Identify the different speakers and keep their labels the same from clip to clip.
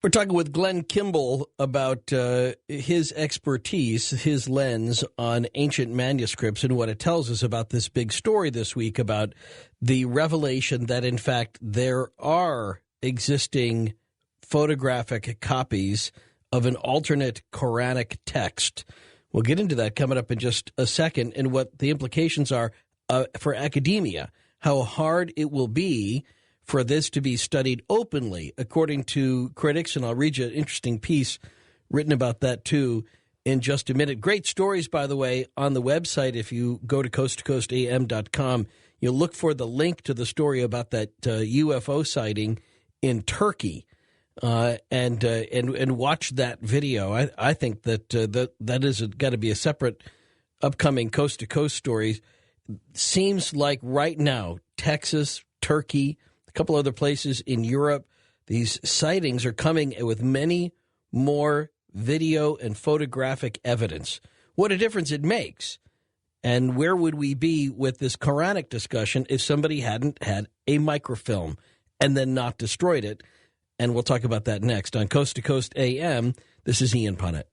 Speaker 1: We're talking with Glenn Kimball about his expertise, his lens on ancient manuscripts and what it tells us about this big story this week about the revelation that, in fact, there are existing photographic copies of an alternate Quranic text. We'll get into that coming up in just a second and what the implications are for academia, how hard it will be for this to be studied openly, according to critics. And I'll read you an interesting piece written about that, too, in just a minute. Great stories, by the way, on the website. If you go to coasttocoastam.com, you'll look for the link to the story about that UFO sighting in Turkey and watch that video. I think that that is got to be a separate upcoming coast-to-coast story. Seems like right now, Texas, Turkey, a couple other places in Europe, these sightings are coming with many more video and photographic evidence. What a difference it makes. And where would we be with this Quranic discussion if somebody hadn't had a microfilm and then not destroyed it? And we'll talk about that next on Coast to Coast AM. This is Ian Punnett.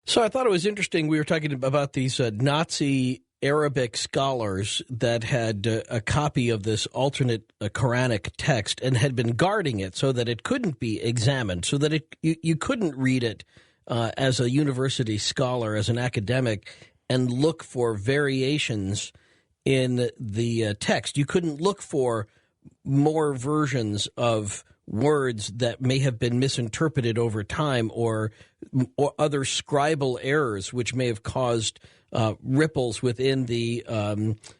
Speaker 1: So I thought it was interesting. We were talking about these Nazi Arabic scholars that had a copy of this alternate Quranic text and had been guarding it so that it couldn't be examined, so that you couldn't read it as a university scholar, as an academic, and look for variations in the text. You couldn't look for more versions of words that may have been misinterpreted over time or other scribal errors which may have caused ripples within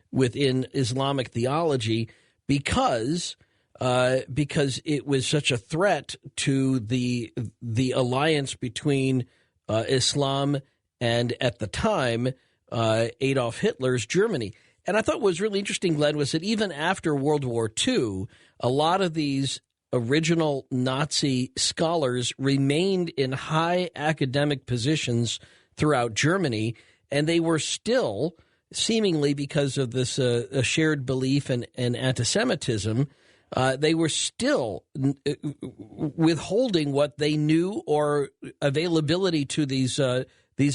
Speaker 1: within Islamic theology because it was such a threat to the alliance between Islam and, at the time, Adolf Hitler's Germany. And I thought what was really interesting, Glenn, was that even after World War II, a lot of these original Nazi scholars remained in high academic positions throughout Germany, and they were still, seemingly because of this shared belief and anti-Semitism, they were still withholding what they knew or availability to these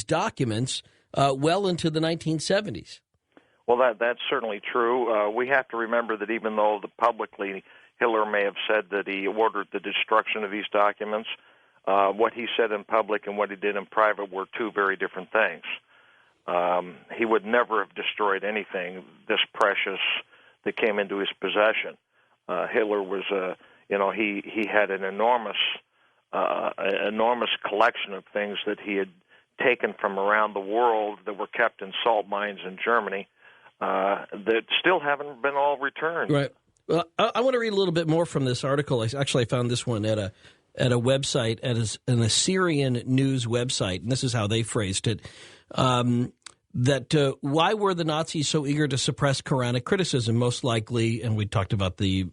Speaker 1: documents well into the 1970s.
Speaker 2: Well, that's certainly true. We have to remember that even though publicly Hitler may have said that he ordered the destruction of these documents, what he said in public and what he did in private were two very different things. He would never have destroyed anything this precious that came into his possession. Hitler was, he had an enormous collection of things that he had taken from around the world that were kept in salt mines in Germany that still haven't been all returned.
Speaker 1: Right. Well, I want to read a little bit more from this article. I found this one at a website, an Assyrian news website, and this is how they phrased it. That why were the Nazis so eager to suppress Quranic criticism? Most likely, and we talked about the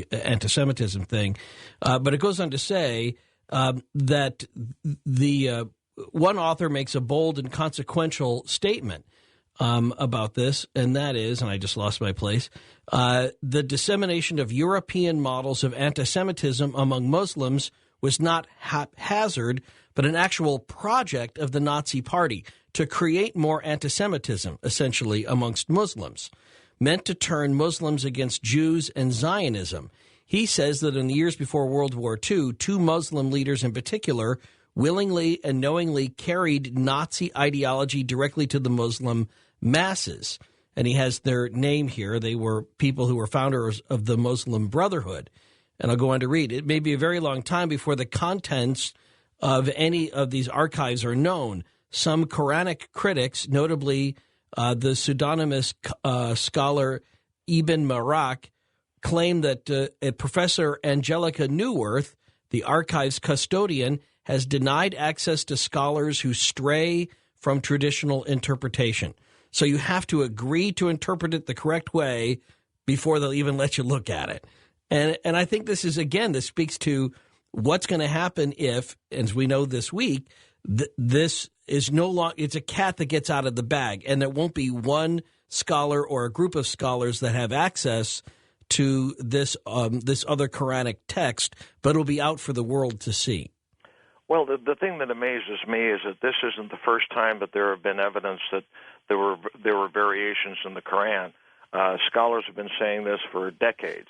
Speaker 1: anti-Semitism thing, but it goes on to say that the one author makes a bold and consequential statement about this, and that is, and I just lost my place, the dissemination of European models of anti-Semitism among Muslims was not haphazard, but an actual project of the Nazi Party to create more anti-Semitism, essentially, amongst Muslims, meant to turn Muslims against Jews and Zionism. He says that in the years before World War II, two Muslim leaders in particular willingly and knowingly carried Nazi ideology directly to the Muslim masses. And he has their name here. They were people who were founders of the Muslim Brotherhood. And I'll go on to read. It may be a very long time before the contents of any of these archives are known. Some Quranic critics, notably the pseudonymous scholar Ibn Marak, claim that Professor Angelica Neuwirth, the archive's custodian, has denied access to scholars who stray from traditional interpretation. So you have to agree to interpret it the correct way before they'll even let you look at it. And I think this is, again, this speaks to what's going to happen if, as we know this week, this is no longer, it's a cat that gets out of the bag, and there won't be one scholar or a group of scholars that have access to this other Quranic text, but it'll be out for the world to see.
Speaker 2: Well, the thing that amazes me is that this isn't the first time that there have been evidence that there were variations in the Quran. Scholars have been saying this for decades.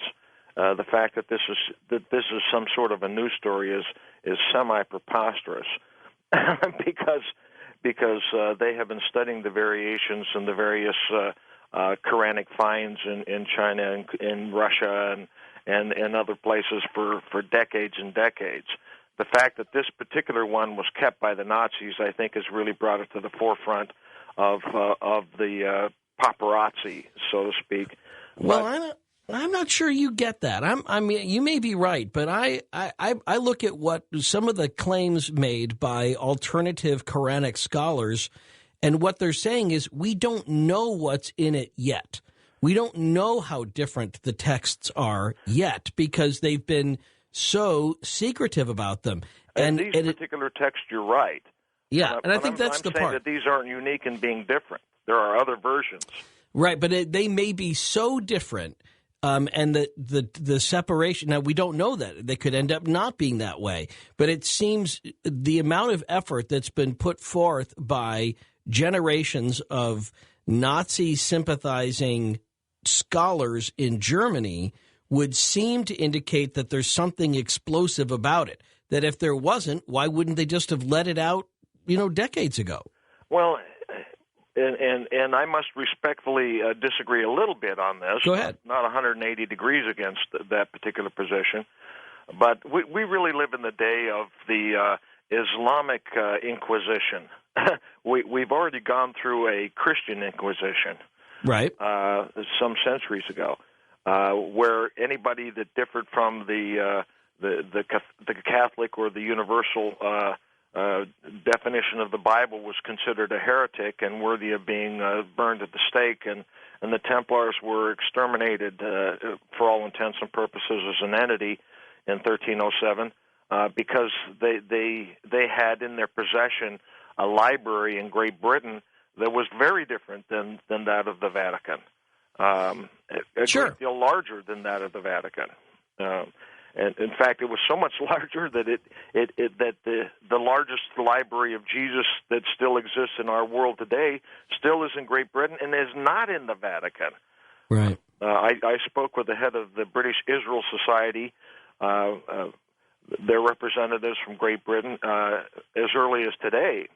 Speaker 2: The fact that this is some sort of a news story is semi-preposterous because they have been studying the variations and the various Quranic finds in China and in Russia and other places for decades and decades. The fact that this particular one was kept by the Nazis, I think, has really brought it to the forefront of the paparazzi, so to speak.
Speaker 1: Well, I'm not sure you get that. I mean, you may be right, but I look at what some of the claims made by alternative Quranic scholars, and what they're saying is we don't know what's in it yet. We don't know how different the texts are yet because they've been so secretive about them.
Speaker 2: And these particular texts, you're right.
Speaker 1: Yeah, and I think that's the part.
Speaker 2: I'm saying that these aren't unique in being different. There are other versions.
Speaker 1: Right, but they may be so different, and the separation. Now, we don't know that. They could end up not being that way. But it seems the amount of effort that's been put forth by generations of Nazi-sympathizing scholars in Germany would seem to indicate that there's something explosive about it. That if there wasn't, why wouldn't they just have let it out, decades ago?
Speaker 2: Well, and I must respectfully disagree a little bit on this.
Speaker 1: Go ahead.
Speaker 2: Not 180 degrees against that particular position. But we really live in the day of the Islamic Inquisition. We've already gone through a Christian Inquisition.
Speaker 1: Right.
Speaker 2: Some centuries ago. Where anybody that differed from the Catholic or the universal definition of the Bible was considered a heretic and worthy of being burned at the stake, and the Templars were exterminated for all intents and purposes as an entity in 1307 because they had in their possession a library in Great Britain that was very different than that of the Vatican. A
Speaker 1: Sure.
Speaker 2: great deal larger than that of the Vatican, and in fact, it was so much larger that that the largest library of Jesus that still exists in our world today still is in Great Britain and is not in the Vatican.
Speaker 1: Right.
Speaker 2: I spoke with the head of the British Israel Society, their representatives from Great Britain, as early as today.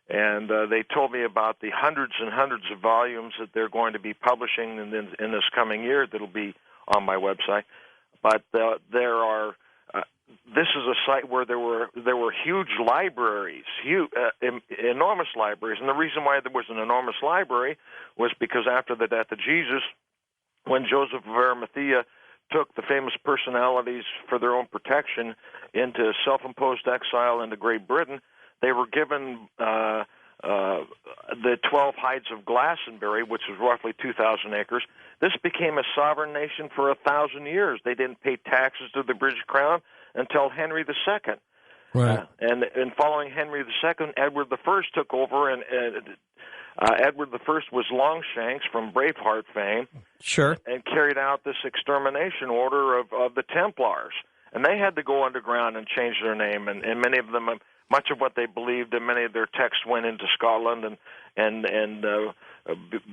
Speaker 2: And they told me about the hundreds and hundreds of volumes that they're going to be publishing in this coming year that'll be on my website. But there are this is a site where there were huge libraries, enormous libraries. And the reason why there was an enormous library was because after the death of Jesus, when Joseph of Arimathea took the famous personalities for their own protection into self-imposed exile into Great Britain, they were given the 12 Hides of Glastonbury, which is roughly 2,000 acres. This became a sovereign nation for 1,000 years. They didn't pay taxes to the British Crown until Henry II.
Speaker 1: Right.
Speaker 2: And following Henry II, Edward I took over, and Edward I was Longshanks from Braveheart fame.
Speaker 1: Sure.
Speaker 2: And carried out this extermination order of the Templars. And they had to go underground and change their name, and many of them... Much of what they believed and many of their texts went into Scotland and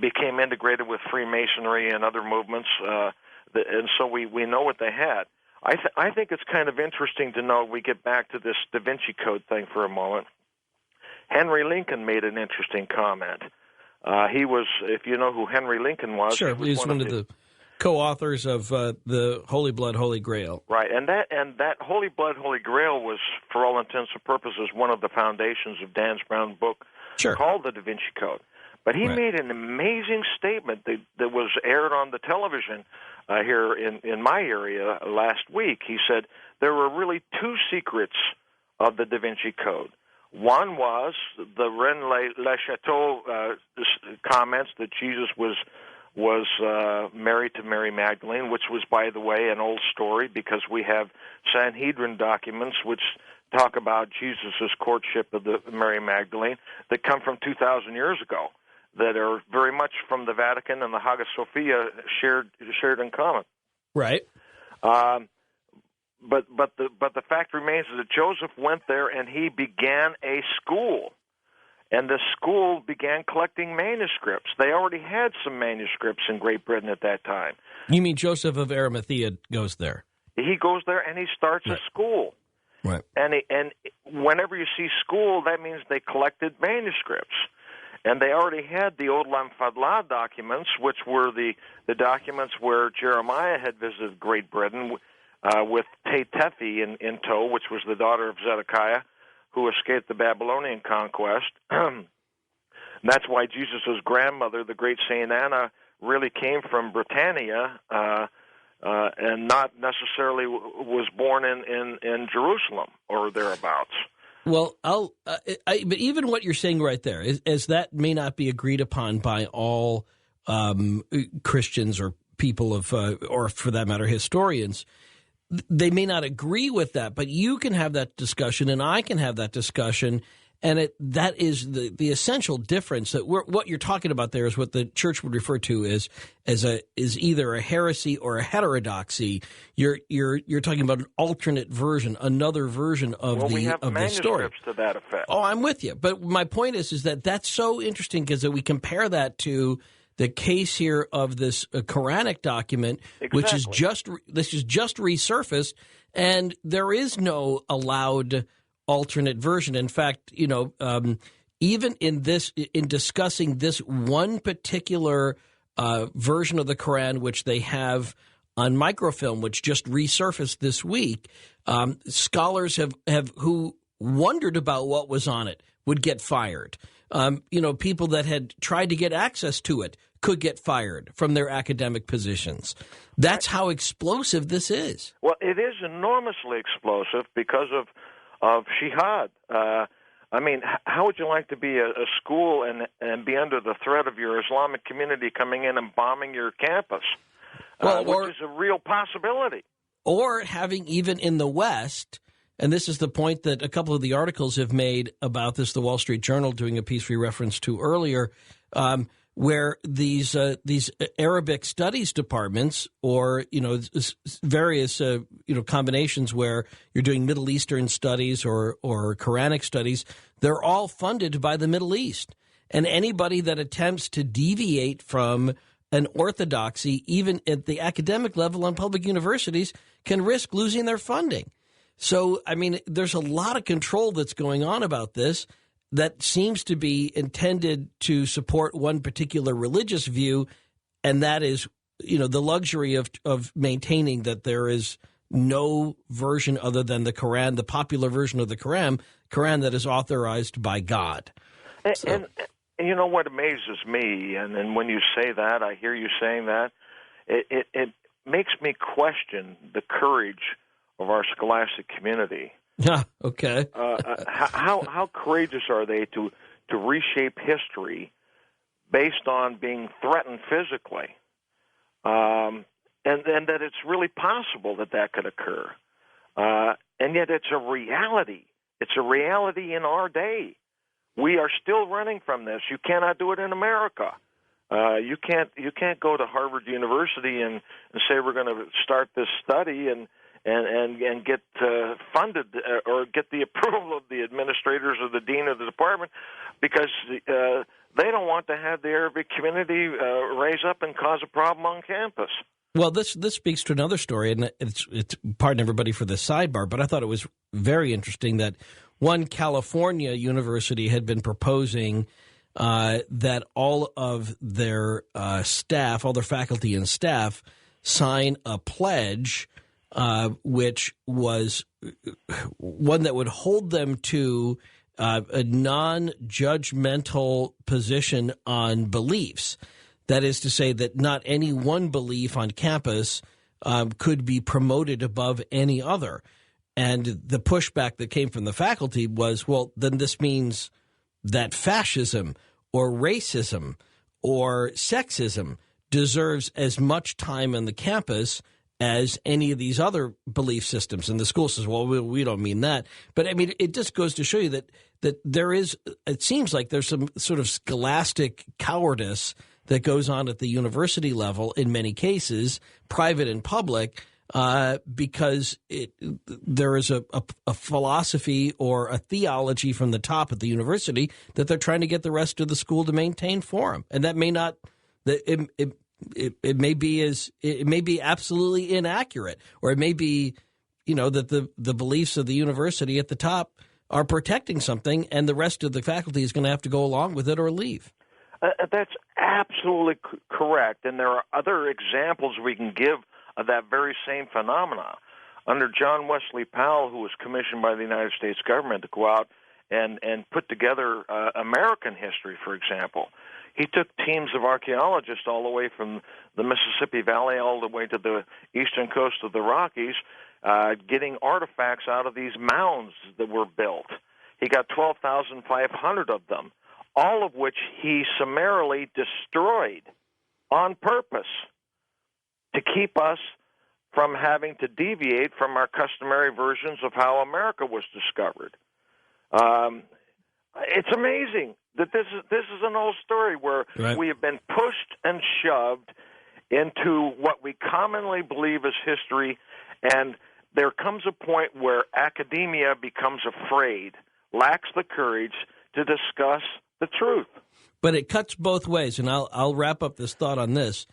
Speaker 2: became integrated with Freemasonry and other movements. And so we know what they had. I think it's kind of interesting to know, we get back to this Da Vinci Code thing for a moment. Henry Lincoln made an interesting comment. He was, if you know who Henry Lincoln was...
Speaker 1: Sure, he was one of the co-authors of the Holy Blood, Holy Grail.
Speaker 2: Right, and that Holy Blood, Holy Grail was, for all intents and purposes, one of the foundations of Dan Brown's book called the Da Vinci Code. But he made an amazing statement that was aired on the television here in my area last week. He said there were really two secrets of the Da Vinci Code. One was the Rennes-le-Château comments that Jesus was married to Mary Magdalene, which was, by the way, an old story because we have Sanhedrin documents which talk about Jesus' courtship of the Mary Magdalene that come from 2,000 years ago, that are very much from the Vatican and the Hagia Sophia shared in common.
Speaker 1: Right.
Speaker 2: But the fact remains is that Joseph went there and he began a school. And the school began collecting manuscripts. They already had some manuscripts in Great Britain at that time.
Speaker 1: You mean Joseph of Arimathea goes there?
Speaker 2: He goes there and he starts a school.
Speaker 1: Right.
Speaker 2: And whenever you see school, that means they collected manuscripts. And they already had the Olam Fadlah documents, which were the documents where Jeremiah had visited Great Britain with Tetefi in tow, which was the daughter of Zedekiah, who escaped the Babylonian conquest. That's why Jesus' grandmother, the great Saint Anna, really came from Britannia and not necessarily was born in Jerusalem or thereabouts.
Speaker 1: Well, but even what you're saying right there is that may not be agreed upon by all Christians or people of, or for that matter, historians. They may not agree with that, but you can have that discussion, and I can have that discussion, and that is the essential difference. That what you're talking about there is what the church would refer to as either a heresy or a heterodoxy. You're talking about an alternate version, another version of the story.
Speaker 2: We have manuscripts to that effect.
Speaker 1: Oh, I'm with you, but my point is that that's so interesting because we compare that to the case here of this Quranic document, which is just resurfaced, and there is no allowed alternate version. In fact, even in discussing this one particular version of the Quran, which they have on microfilm, which just resurfaced this week, scholars have who wondered about what was on it would get fired. People that had tried to get access to it could get fired from their academic positions. That's how explosive this is.
Speaker 2: Well, it is enormously explosive because of Shihad. How would you like to be a school and be under the threat of your Islamic community coming in and bombing your campus, which is a real possibility?
Speaker 1: Or having, even in the West, and this is the point that a couple of the articles have made about this, the Wall Street Journal doing a piece we referenced to earlier, where these Arabic studies departments or various combinations where you're doing Middle Eastern studies or Quranic studies, they're all funded by the Middle East, and anybody that attempts to deviate from an orthodoxy, even at the academic level on public universities, can risk losing their funding. So, there's a lot of control that's going on about this that seems to be intended to support one particular religious view, and that is, the luxury of maintaining that there is no version other than the Quran, the popular version of the Quran that is authorized by God.
Speaker 2: And you know what amazes me, and when you say that, I hear you saying that, it makes me question the courage of our scholastic community.
Speaker 1: Yeah, okay.
Speaker 2: How courageous are they to reshape history based on being threatened physically, and that it's really possible that could occur, and yet it's a reality. It's a reality in our day. We are still running from this. You cannot do it in America. You can't go to Harvard University and say we're going to start this study and get funded or get the approval of the administrators or the dean of the department, because they don't want to have the Arabic community raise up and cause a problem on campus.
Speaker 1: Well, this speaks to another story, and it's pardon everybody for the sidebar, but I thought it was very interesting that one California university had been proposing that all of their staff, all their faculty and staff, sign a pledge which was one that would hold them to a non-judgmental position on beliefs. That is to say that not any one belief on campus could be promoted above any other. And the pushback that came from the faculty was, well, then this means that fascism or racism or sexism deserves as much time on the campus as any of these other belief systems. And the school says, well, we don't mean that. But, it just goes to show you that there is – it seems like there's some sort of scholastic cowardice that goes on at the university level in many cases, private and public, because there is a philosophy or a theology from the top at the university that they're trying to get the rest of the school to maintain for them. And that may not, it may be absolutely inaccurate, or it may be, that the beliefs of the university at the top are protecting something, and the rest of the faculty is going to have to go along with it or leave.
Speaker 2: That's absolutely correct. And there are other examples we can give of that very same phenomena. Under John Wesley Powell, who was commissioned by the United States government to go out and put together American history, for example, he took teams of archaeologists all the way from the Mississippi Valley all the way to the eastern coast of the Rockies, getting artifacts out of these mounds that were built. He got 12,500 of them, all of which he summarily destroyed on purpose to keep us from having to deviate from our customary versions of how America was discovered. It's amazing that this is an old story where we have been pushed and shoved into what we commonly believe is history, and there comes a point where academia becomes afraid, lacks the courage to discuss the truth.
Speaker 1: But it cuts both ways, and I'll wrap up this thought on this,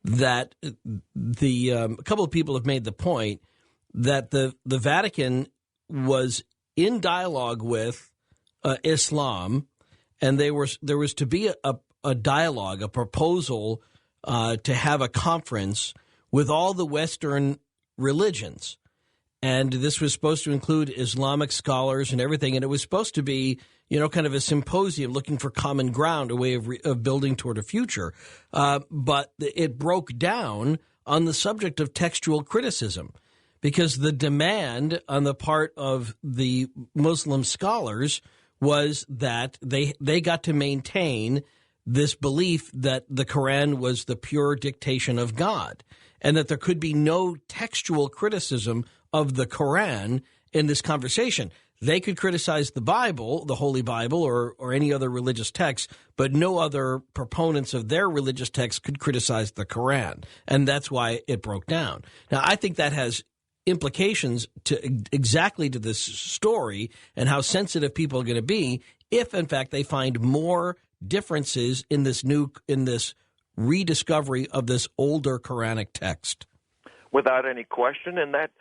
Speaker 1: that a couple of people have made the point that the Vatican was in dialogue with Islam, and there was to be a dialogue, a proposal to have a conference with all the Western religions. And this was supposed to include Islamic scholars and everything, and it was supposed to be, kind of a symposium looking for common ground, a way of building toward a future. But it broke down on the subject of textual criticism, because the demand on the part of the Muslim scholars was that they got to maintain this belief that the Quran was the pure dictation of God, and that there could be no textual criticism of the Quran in this conversation. They could criticize the Bible, the Holy Bible, or any other religious text, but no other proponents of their religious text could criticize the Quran. And that's why it broke down. Now, I think that has implications exactly to this story and how sensitive people are going to be if, in fact, they find more differences in this rediscovery of this older Quranic text.
Speaker 2: Without any question, and that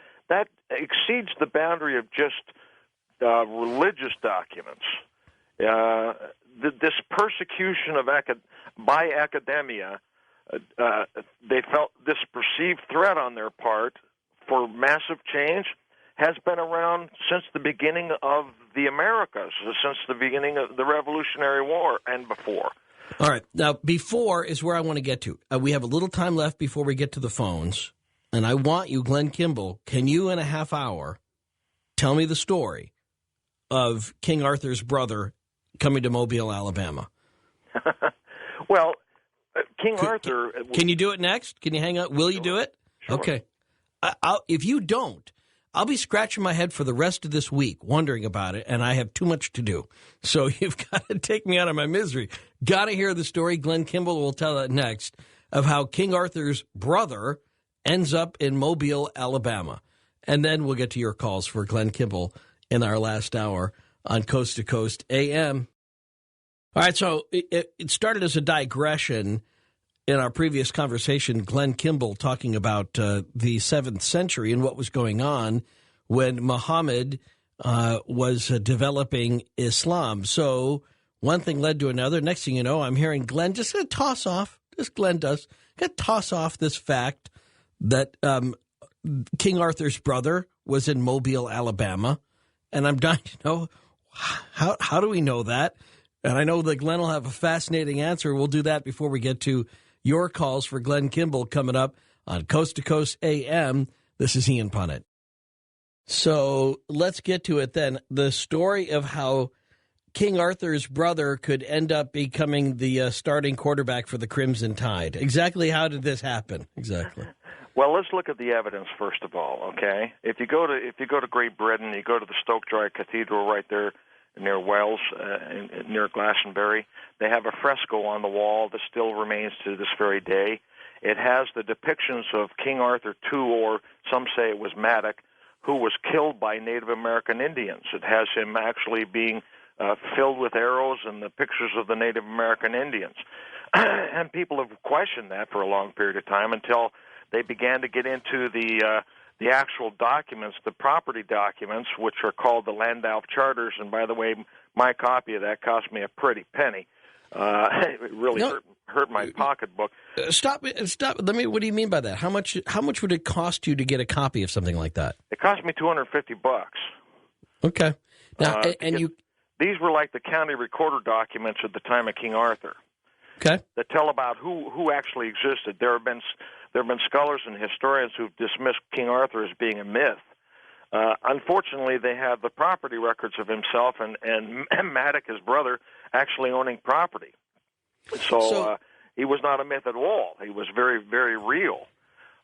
Speaker 2: exceeds the boundary of just religious documents. This persecution by academia, they felt this perceived threat on their part for massive change has been around since the beginning of the Americas, since the beginning of the Revolutionary War and before.
Speaker 1: All right. Now, before is where I want to get to. We have a little time left before we get to the phones, and I want you, Glenn Kimball, can you in a half hour tell me the story of King Arthur's brother coming to Mobile, Alabama?
Speaker 2: Well, King Arthur...
Speaker 1: Can you do it next? Can you hang up? Will you do it?
Speaker 2: Sure.
Speaker 1: Okay. If you don't, I'll be scratching my head for the rest of this week wondering about it, and I have too much to do. So you've got to take me out of my misery. Got to hear the story. Glenn Kimball will tell it next, of how King Arthur's brother ends up in Mobile, Alabama. And then we'll get to your calls for Glenn Kimball in our last hour on Coast to Coast AM. All right, so it started as a digression in our previous conversation, Glenn Kimball talking about the 7th century and what was going on when Muhammad was developing Islam. So one thing led to another. Next thing you know, I'm hearing Glenn just going to toss off, as Glenn does, going to toss off this fact that King Arthur's brother was in Mobile, Alabama. And I'm dying to know, how do we know that? And I know that Glenn will have a fascinating answer. We'll do that before we get to your calls for Glenn Kimball coming up on Coast to Coast AM. This is Ian Punnett. So let's get to it then. The story of how King Arthur's brother could end up becoming the starting quarterback for the Crimson Tide. Exactly how did this happen? Exactly.
Speaker 2: Well, let's look at the evidence first of all. Okay, if you go to Great Britain, you go to the Stoke Dry Cathedral right there near Wales, near Glastonbury. They have a fresco on the wall that still remains to this very day. It has the depictions of King Arthur II, or some say it was Maddox, who was killed by Native American Indians. It has him actually being filled with arrows and the pictures of the Native American Indians. And people have questioned that for a long period of time until they began to get into the actual documents, the property documents, which are called the Landau Charters. And by the way, my copy of that cost me a pretty penny. It really hurt my pocketbook.
Speaker 1: Stop. Let me. What do you mean by that? How much would it cost you to get a copy of something like that?
Speaker 2: It cost me $250.
Speaker 1: Okay. Now, and you.
Speaker 2: These were like the county recorder documents at the time of King Arthur.
Speaker 1: Okay.
Speaker 2: That tell about who actually existed. There have been scholars and historians who've dismissed King Arthur as being a myth. Unfortunately, they have the property records of himself and Maddox, his brother, actually owning property. So he was not a myth at all. He was very, very real.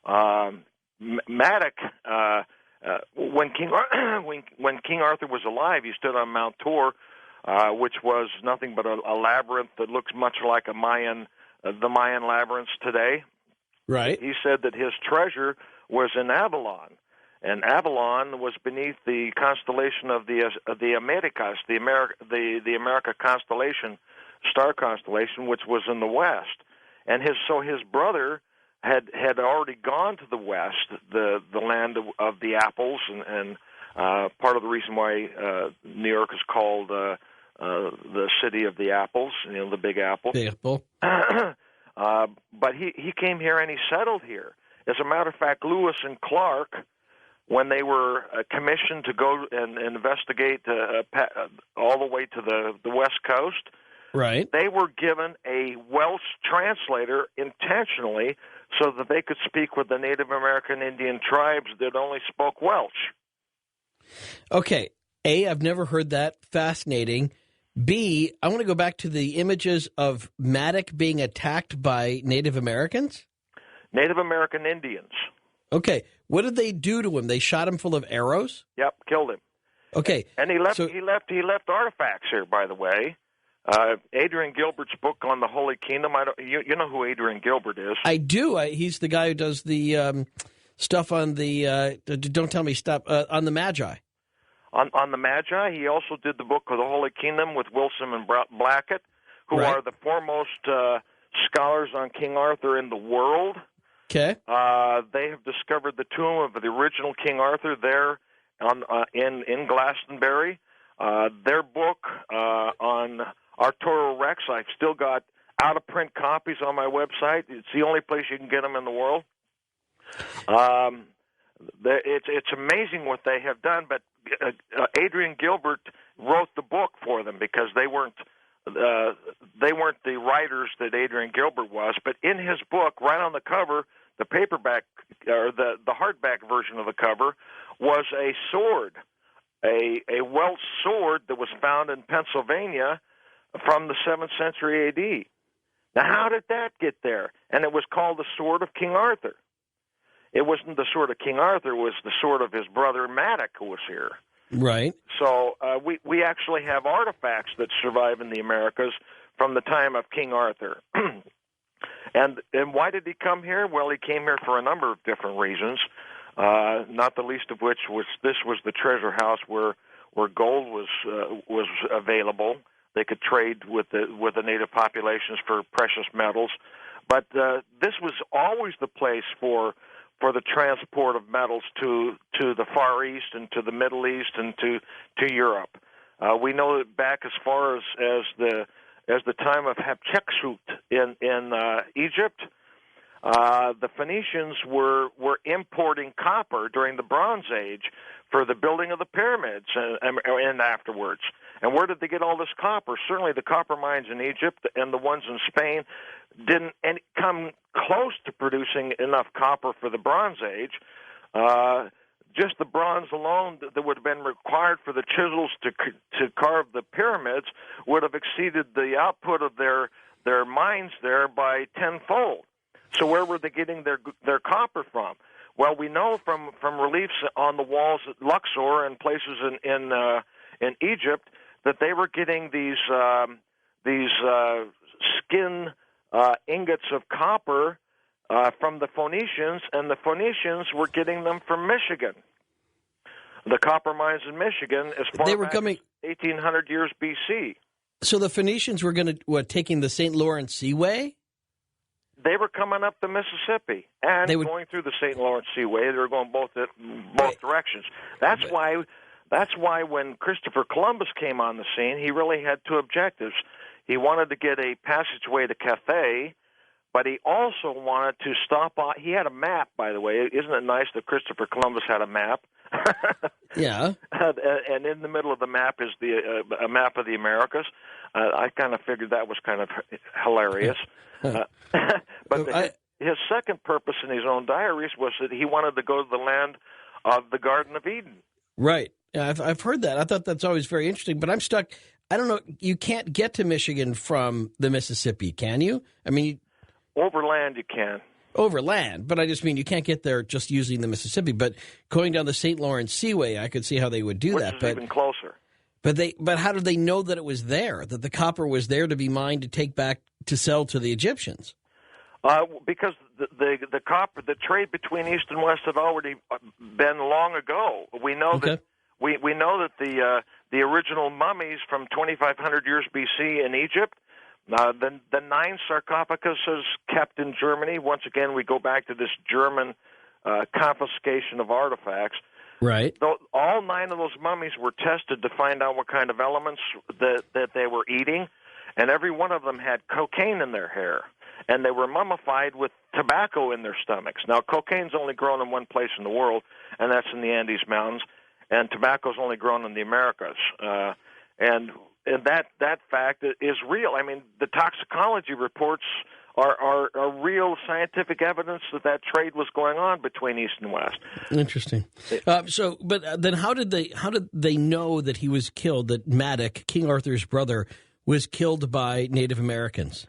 Speaker 2: Maddox, when King Arthur was alive, he stood on Mount Tor, which was nothing but a labyrinth that looks much like the Mayan labyrinths today.
Speaker 1: Right.
Speaker 2: He said that his treasure was in Avalon, and Avalon was beneath the constellation of the Americas, the America constellation, star constellation, which was in the west. And his brother had already gone to the west, the land of the apples, and part of the reason why New York is called the city of the apples, the Big Apple.
Speaker 1: Big Apple.
Speaker 2: But he came here and he settled here. As a matter of fact, Lewis and Clark, when they were commissioned to go and investigate all the way to the West Coast,
Speaker 1: right,
Speaker 2: they were given a Welsh translator intentionally so that they could speak with the Native American Indian tribes that only spoke Welsh.
Speaker 1: Okay. A, I've never heard that. Fascinating. B, I want to go back to the images of Maddox being attacked by Native Americans?
Speaker 2: Native American Indians.
Speaker 1: Okay. What did they do to him? They shot him full of arrows?
Speaker 2: Yep, killed him.
Speaker 1: Okay.
Speaker 2: And he left artifacts here, by the way. Adrian Gilbert's book on the Holy Kingdom. You know who Adrian Gilbert is?
Speaker 1: I do. He's the guy who does the stuff on the don't tell me stop on the Magi.
Speaker 2: On the Magi, he also did the book of the Holy Kingdom with Wilson and Blackett, who are the foremost scholars on King Arthur in the world.
Speaker 1: Okay.
Speaker 2: They have discovered the tomb of the original King Arthur there in Glastonbury. Their book on Arturo Rex, I've still got out-of-print copies on my website. It's the only place you can get them in the world. It's amazing what they have done, but Adrian Gilbert wrote the book for them because they weren't the writers that Adrian Gilbert was. But in his book, right on the cover, the paperback or the hardback version of the cover was a sword, a Welsh sword that was found in Pennsylvania from the 7th century A.D. Now, how did that get there? And it was called the Sword of King Arthur. It wasn't the sword of King Arthur; it was the sword of his brother Maddox who was here.
Speaker 1: Right.
Speaker 2: So we actually have artifacts that survive in the Americas from the time of King Arthur. And why did he come here? Well, he came here for a number of different reasons, not the least of which was this was the treasure house where gold was available. They could trade with the native populations for precious metals. But this was always the place for the transport of metals to the Far East and to the Middle East and to Europe. We know that back as far as the time of Hatshepsut in Egypt, the Phoenicians were importing copper during the Bronze Age for the building of the pyramids and afterwards. And where did they get all this copper? Certainly the copper mines in Egypt and the ones in Spain didn't come close to producing enough copper for the Bronze Age. Just the bronze alone that would have been required for the chisels to carve the pyramids would have exceeded the output of their mines there by tenfold. So where were they getting their copper from? Well, we know from reliefs on the walls at Luxor and places in Egypt that they were getting these skin ingots of copper from the Phoenicians, and the Phoenicians were getting them from Michigan. The copper mines in Michigan, as far back as 1,800 years B.C.
Speaker 1: So the Phoenicians were going to taking the St. Lawrence Seaway?
Speaker 2: They were coming up the Mississippi and going through the St. Lawrence Seaway. They were going both directions. That's why when Christopher Columbus came on the scene, he really had two objectives. He wanted to get a passageway to Cathay, but he also wanted to stop on. He had a map, by the way. Isn't it nice that Christopher Columbus had a map?
Speaker 1: Yeah.
Speaker 2: And in the middle of the map is a map of the Americas. I kind of figured that was kind of hilarious. But his second purpose in his own diaries was that he wanted to go to the land of the Garden of Eden.
Speaker 1: Right. I've heard that. I thought that's always very interesting, but I'm stuck. I don't know. You can't get to Michigan from the Mississippi, can you? I mean,
Speaker 2: overland you can.
Speaker 1: Overland, but I just mean you can't get there just using the Mississippi. But going down the St. Lawrence Seaway, I could see how they would do that.
Speaker 2: Which is even closer.
Speaker 1: But how did they know that it was there, that the copper was there to be mined to take back to sell to the Egyptians?
Speaker 2: Because the copper, the trade between East and West had already been long ago. We know that we know that the original mummies from 2,500 years BC in Egypt, the 9 sarcophaguses kept in Germany. Once again, we go back to this German confiscation of artifacts.
Speaker 1: Right.
Speaker 2: All 9 of those mummies were tested to find out what kind of elements that they were eating, and every one of them had cocaine in their hair, and they were mummified with tobacco in their stomachs. Now, cocaine's only grown in one place in the world, and that's in the Andes Mountains, and tobacco's only grown in the Americas. And that fact is real. I mean, the toxicology reports are real scientific evidence that trade was going on between East and West.
Speaker 1: Interesting. But then how did they know that he was killed? That Madoc, King Arthur's brother, was killed by Native Americans?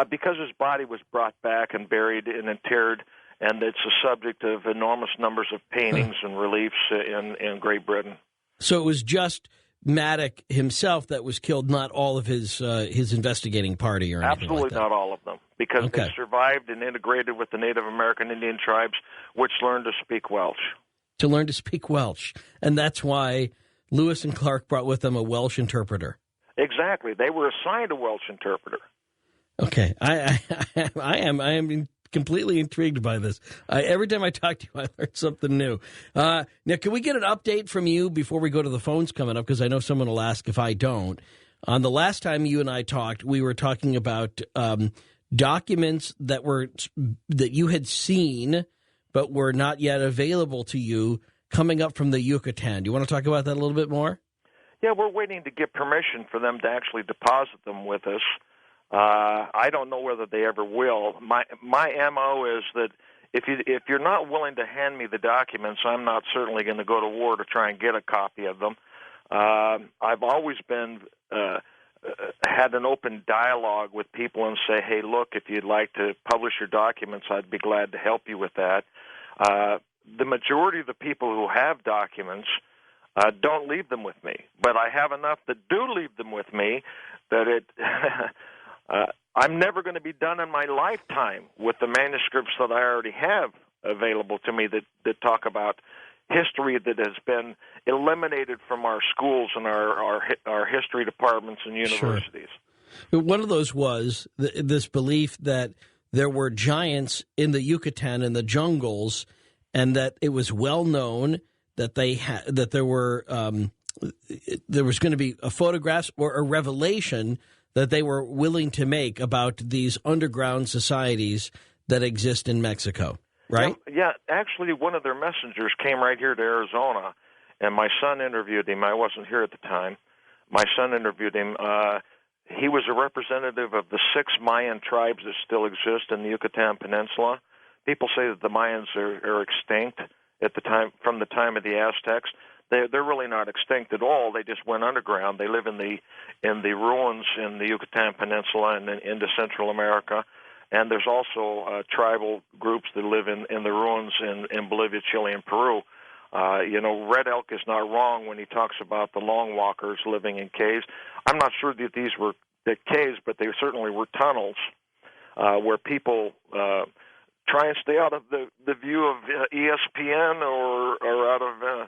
Speaker 2: Because his body was brought back and buried and interred, and it's a subject of enormous numbers of paintings and reliefs in Great Britain.
Speaker 1: So it was just Madoc himself that was killed, not all of his investigating party or anything
Speaker 2: Absolutely
Speaker 1: like that?
Speaker 2: Not all of them, because they survived and integrated with the Native American Indian tribes, which learned to speak Welsh.
Speaker 1: To learn to speak Welsh. And that's why Lewis and Clark brought with them a Welsh interpreter.
Speaker 2: Exactly. They were assigned a Welsh interpreter.
Speaker 1: Okay. I am completely intrigued by this. Every time I talk to you, I learn something new. Now, can we get an update from you before we go to the phones coming up? Because I know someone will ask if I don't. On the last time you and I talked, we were talking about documents that you had seen but were not yet available to you coming up from the Yucatan. Do you want to talk about that a little bit more?
Speaker 2: Yeah, we're waiting to get permission for them to actually deposit them with us. I don't know whether they ever will. My MO is that if you're not willing to hand me the documents, I'm not certainly going to go to war to try and get a copy of them. I've always been had an open dialogue with people and say, hey, look, if you'd like to publish your documents, I'd be glad to help you with that. The majority of the people who have documents don't leave them with me, but I have enough that do leave them with me that I'm never going to be done in my lifetime with the manuscripts that I already have available to me that talk about history that has been eliminated from our schools and our history departments and universities.
Speaker 1: Sure. One of those was this belief that there were giants in the Yucatan in the jungles, and that it was well known that there was going to be a photographs or a revelation that they were willing to make about these underground societies that exist in Mexico, right?
Speaker 2: Yeah, actually one of their messengers came right here to Arizona, and my son interviewed him. I wasn't here at the time. My son interviewed him. He was a representative of the 6 Mayan tribes that still exist in the Yucatan Peninsula. People say that the Mayans are extinct at the time, from the time of the Aztecs. They're really not extinct at all. They just went underground. They live in the ruins in the Yucatan Peninsula and into Central America. And there's also tribal groups that live in the ruins in Bolivia, Chile, and Peru. Red Elk is not wrong when he talks about the long walkers living in caves. I'm not sure that these were the caves, but they certainly were tunnels where people try and stay out of the view of ESPN or out of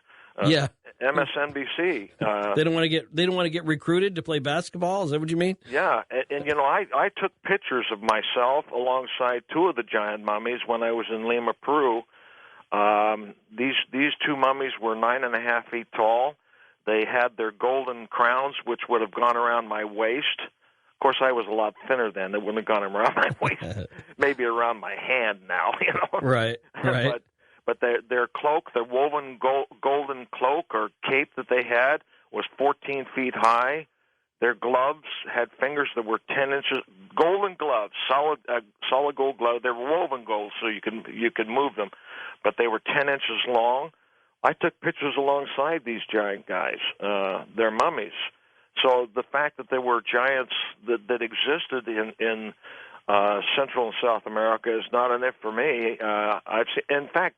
Speaker 2: MSNBC.
Speaker 1: They don't want to get recruited to play basketball. Is that what you mean?
Speaker 2: Yeah, and I took pictures of myself alongside two of the giant mummies when I was in Lima, Peru. These two mummies were 9.5 feet tall. They had their golden crowns, which would have gone around my waist. Of course, I was a lot thinner then. It wouldn't have gone around my waist, maybe around my hand now.
Speaker 1: Right.
Speaker 2: But their cloak, their woven golden cloak or cape that they had, was 14 feet high. Their gloves had fingers that were 10 inches. Golden gloves, solid gold gloves. They were woven gold, so you could move them, but they were 10 inches long. I took pictures alongside these giant guys. They're mummies. So the fact that there were giants that existed in Central and South America is not an if for me. I've seen, in fact,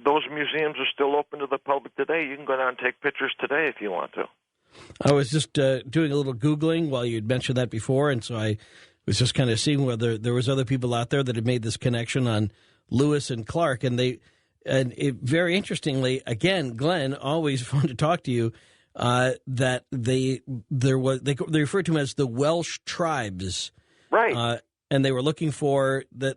Speaker 2: those museums are still open to the public today. You can go down and take pictures today if you want to.
Speaker 1: I was just doing a little Googling while you'd mentioned that before, and so I was just kind of seeing whether there was other people out there that had made this connection on Lewis and Clark, very interestingly, again, Glenn, always fun to talk to you. That they referred to them as the Welsh Tribes,
Speaker 2: right?
Speaker 1: And they were looking for that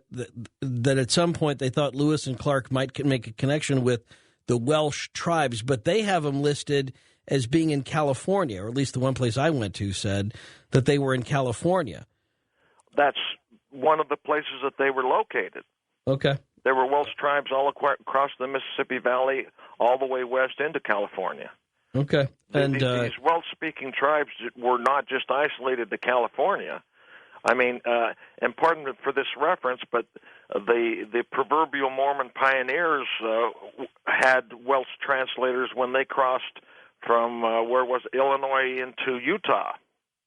Speaker 1: at some point they thought Lewis and Clark might make a connection with the Welsh Tribes, but they have them listed as being in California, or at least the one place I went to said that they were in California.
Speaker 2: That's one of the places that they were located.
Speaker 1: Okay.
Speaker 2: There were Welsh tribes all across the Mississippi Valley, all the way west into California.
Speaker 1: Okay. And
Speaker 2: these Welsh-speaking tribes were not just isolated to California. I mean, and pardon me for this reference, but the proverbial Mormon pioneers had Welsh translators when they crossed from Illinois into Utah.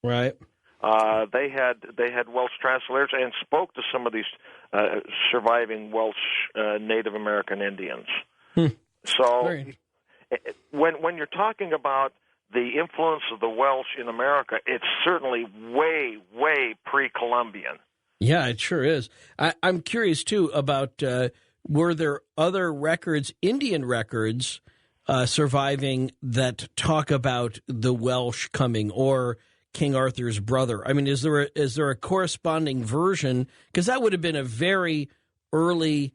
Speaker 1: Right.
Speaker 2: They had Welsh translators and spoke to some of these surviving Welsh Native American Indians. So when you're talking about the influence of the Welsh in America, it's certainly way, way pre-Columbian.
Speaker 1: Yeah, it sure is. I'm curious, too, about were there other records, Indian records, surviving that talk about the Welsh coming or King Arthur's brother? I mean, is there a corresponding version? Because that would have been a very early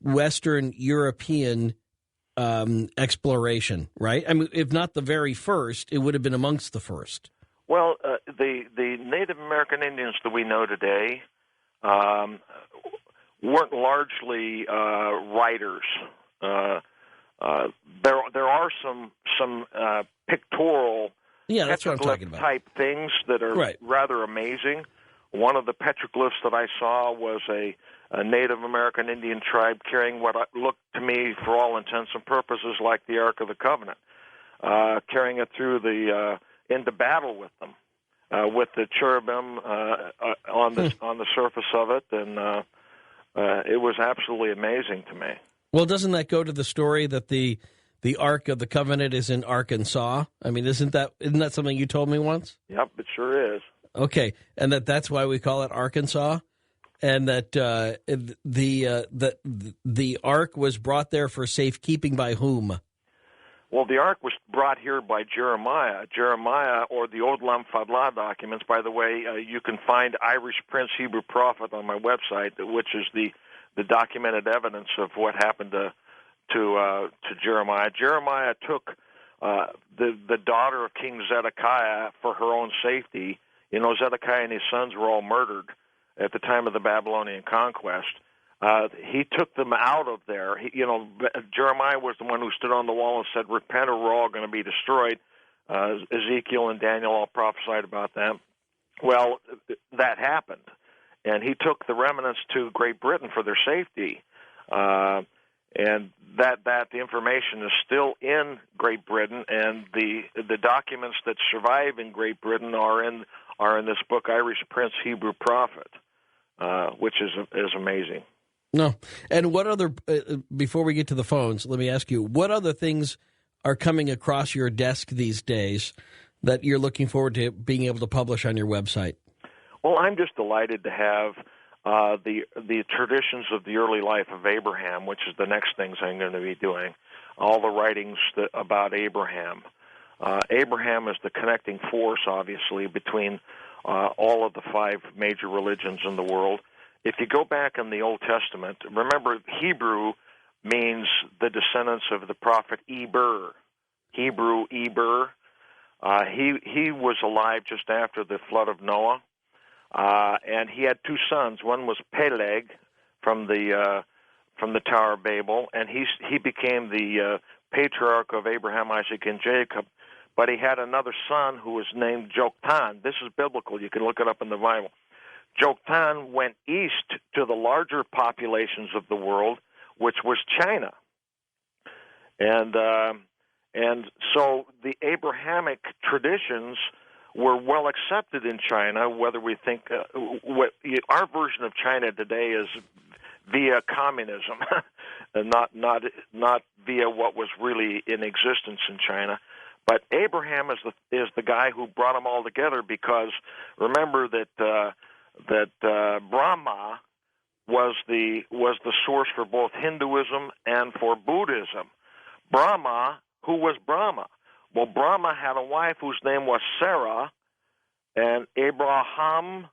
Speaker 1: Western European exploration, right? I mean, if not the very first, it would have been amongst the first.
Speaker 2: Well, the Native American Indians that we know today weren't largely writers. There are some pictorial
Speaker 1: that's what I'm talking about.
Speaker 2: Type things that are rather amazing. One of the petroglyphs that I saw was a Native American Indian tribe carrying what looked to me, for all intents and purposes, like the Ark of the Covenant, carrying it through into battle with them, with the cherubim on the surface of it, and it was absolutely amazing to me.
Speaker 1: Well, doesn't that go to the story that the Ark of the Covenant is in Arkansas? I mean, isn't that something you told me once?
Speaker 2: Yep, it sure is.
Speaker 1: Okay, and that's why we call it Arkansas, and that the Ark was brought there for safekeeping by whom?
Speaker 2: Well, the Ark was brought here by Jeremiah. Jeremiah, or the Odlam Fadlah documents. By the way, you can find Irish Prince Hebrew Prophet on my website, which is the documented evidence of what happened to Jeremiah. Jeremiah took the daughter of King Zedekiah for her own safety. You know, Zedekiah and his sons were all murdered at the time of the Babylonian conquest. He took them out of there. Jeremiah was the one who stood on the wall and said, "Repent, or we're all going to be destroyed." Ezekiel and Daniel all prophesied about that. Well, that happened, and he took the remnants to Great Britain for their safety. And that information is still in Great Britain, and the documents that survive in Great Britain are in this book, Irish Prince Hebrew Prophet, which is amazing.
Speaker 1: No. And what other, before we get to the phones, let me ask you, what other things are coming across your desk these days that you're looking forward to being able to publish on your website?
Speaker 2: Well, I'm just delighted to have the traditions of the early life of Abraham, which is the next things I'm going to be doing, all the writings about Abraham. Abraham is the connecting force, obviously, between all of the 5 major religions in the world. If you go back in the Old Testament, remember Hebrew means the descendants of the prophet Eber. Hebrew, Eber. He was alive just after the flood of Noah, and he had 2 sons. One was Peleg from the Tower of Babel, and he became the patriarch of Abraham, Isaac, and Jacob. But he had another son who was named Joktan. This is biblical. You can look it up in the Bible. Joktan went east to the larger populations of the world, which was China. And so the Abrahamic traditions were well accepted in China, whether we think our version of China today is via communism, and not via what was really in existence in China. But Abraham is the guy who brought them all together, because remember that Brahma was the source for both Hinduism and for Buddhism. Brahma, who was Brahma? Well, Brahma had a wife whose name was Sarah, and Abraham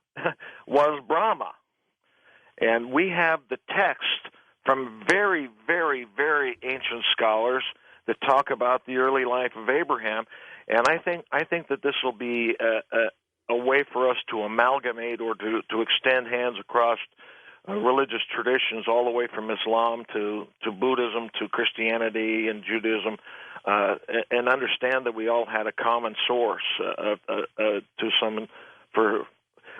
Speaker 2: was Brahma. And we have the text from very, very, very ancient scholars that talk about the early life of Abraham, and I think that this will be a way for us to amalgamate or to extend hands across religious traditions, all the way from Islam to Buddhism to Christianity and Judaism, and understand that we all had a common source to some.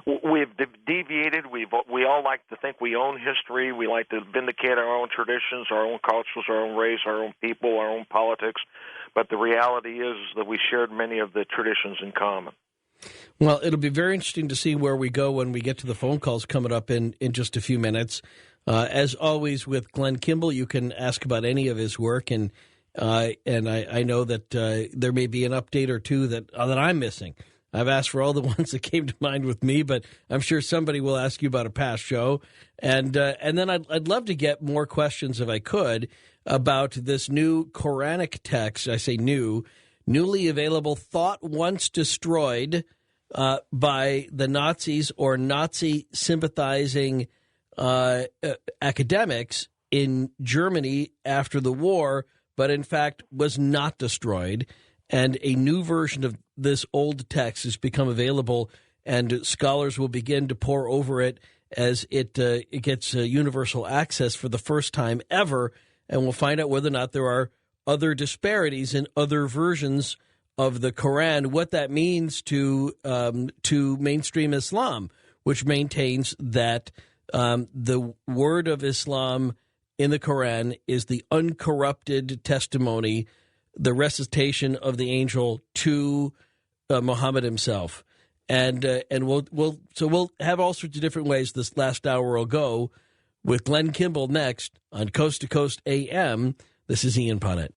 Speaker 2: We've deviated. We all like to think we own history. We like to vindicate our own traditions, our own cultures, our own race, our own people, our own politics. But the reality is that we shared many of the traditions in common.
Speaker 1: Well, it'll be very interesting to see where we go when we get to the phone calls coming up in just a few minutes. As always with Glenn Kimball, you can ask about any of his work, and I know that there may be an update or two that I'm missing. I've asked for all the ones that came to mind with me, but I'm sure somebody will ask you about a past show. And then I'd love to get more questions, if I could, about this new Quranic text. I say newly available, thought once destroyed by the Nazis or Nazi-sympathizing academics in Germany after the war, but in fact was not destroyed. And a new version of this old text has become available, and scholars will begin to pore over it as it gets universal access for the first time ever, and we'll find out whether or not there are other disparities in other versions of the Quran, what that means to mainstream Islam, which maintains that the word of Islam in the Quran is the uncorrupted testimony, the recitation of the angel to Muhammad himself, and we'll have all sorts of different ways this last hour will go with Glenn Kimball next on Coast to Coast AM. This is Ian Punnett.